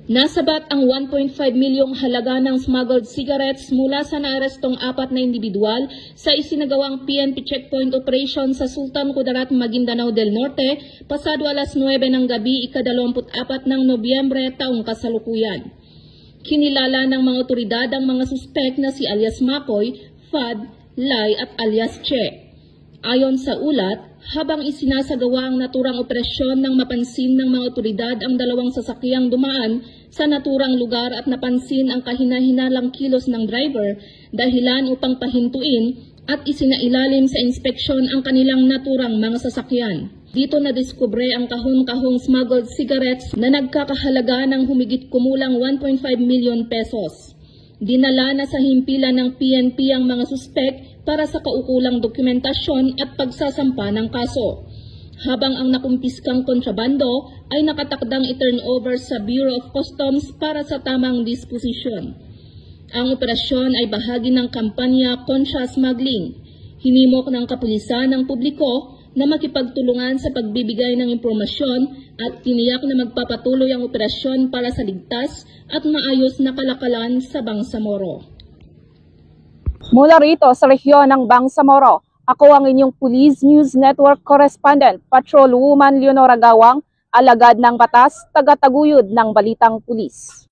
Nasabat ang 1.5 milyong halaga ng smuggled cigarettes mula sa naarestong 4 na individual sa isinagawang PNP checkpoint operation sa Sultan Kudarat, Maguindanao del Norte, pasado alas 9 ng gabi, ika-24 ng Nobyembre taong kasalukuyan. Kinilala ng mga otoridad ang mga suspek na si alias Makoy, Fad, Lai at alias Che. Ayon sa ulat, habang isinasagawa ang naturang operasyon nang mapansin ng mga otoridad ang dalawang sasakyang dumaan sa naturang lugar at napansin ang kahina-hinalang kilos ng driver, dahilan upang pahintuin at isinailalim sa inspeksyon ang kanilang naturang mga sasakyan. Dito nadiskubre ang kahon-kahong smuggled cigarettes na nagkakahalaga ng humigit kumulang 1.5 milyon pesos. Dinala na sa himpilan ng PNP ang mga suspek para sa kaukulang dokumentasyon at pagsasampa ng kaso. Habang ang nakumpiskang kontrabando ay nakatakdang i-turnover sa Bureau of Customs para sa tamang disposisyon. Ang operasyon ay bahagi ng kampanya Kontra Smuggling. Hinimok ng kapulisan ng publiko na makipagtulungan sa pagbibigay ng impormasyon at tiniyak na magpapatuloy ang operasyon para sa ligtas at maayos na kalakalan sa Bangsamoro. Mula rito sa rehiyon ng Bangsamoro, ako ang inyong Police News Network Correspondent, Patrolwoman Leonora Gawang, alagad ng batas, tagataguyod ng Balitang Pulis.